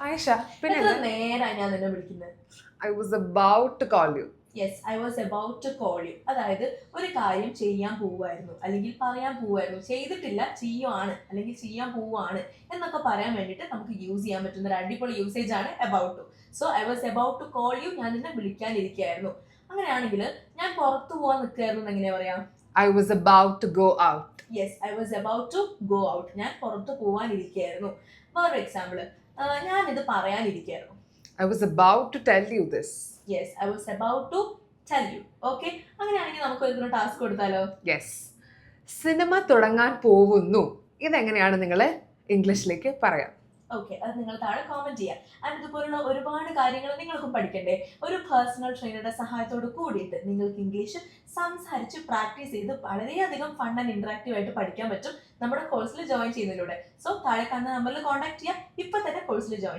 ആയിഷ, പിന്നെ എത്ര നേരമായി ഞാൻ നിന്നെ വിളിക്കുന്നത്? I was about to call you. Yes, I was about to call you. അതായത് ഒരു കാര്യം ചെയ്യാൻ പോവായിരുന്നു അല്ലെങ്കിൽ പറയാൻ പോവായിരുന്നു, ചെയ്തിട്ടില്ല, ചെയ്യുവാണ് അല്ലെങ്കിൽ ചെയ്യാൻ പോവാണ് എന്നൊക്കെ പറയാൻ വേണ്ടിയിട്ട് നമുക്ക് യൂസ് ചെയ്യാൻ പറ്റുന്ന ഒരു അടിപൊളി യൂസേജ് ആണ് about to. So I was about to call you, ഞാൻ നിന്നെ വിളിക്കാനിരിക്കുകയായിരുന്നു. അങ്ങനെയാണെങ്കിൽ ഞാൻ പുറത്തു പോവാൻ നിൽക്കുകയായിരുന്നു എങ്ങനെയാ പറയാം? I was about to go out. Yes, I was about to go out, ഞാൻ പുറത്തു പോവാനിരിക്കുകയായിരുന്നു. വേറൊരു എക്സാമ്പിൾ, ഞാൻ ഇത് പറയാനിരിക്കുകയായിരുന്നു. I was about to tell you this. Yes, I was about to tell you. Okay, അങ്ങനെയാണെങ്കിൽ നമുക്ക് ഒരു ടാസ്ക് കൊടുത്താലോ? യെസ്. സിനിമ തുടങ്ങാൻ പോവുന്നു, ഇതെങ്ങനെയാണ് നിങ്ങൾ ഇംഗ്ലീഷിലേക്ക് പറയാം? ഓക്കെ, അത് നിങ്ങൾ താഴെ കോമെന്റ് ചെയ്യാം. ആൻഡ് ഇതുപോലുള്ള ഒരുപാട് കാര്യങ്ങൾ നിങ്ങൾക്കും പഠിക്കണ്ടേ? ഒരു പേഴ്സണൽ ട്രെയിനറുടെ സഹായത്തോട് കൂടിയിട്ട് നിങ്ങൾക്ക് ഇംഗ്ലീഷ് സംസാരിച്ച് പ്രാക്ടീസ് ചെയ്ത് വളരെയധികം ഫൺ ആൻഡ് ഇന്ററാക്റ്റീവ് ആയിട്ട് പഠിക്കാൻ പറ്റും നമ്മുടെ കോഴ്സിൽ ജോയിൻ ചെയ്യുന്നതിലൂടെ. സോ താഴെ കാണുന്ന നമ്പറിൽ കോൺടാക്ട് ചെയ്യാം, ഇപ്പൊ തന്നെ കോഴ്സിൽ ജോയിൻ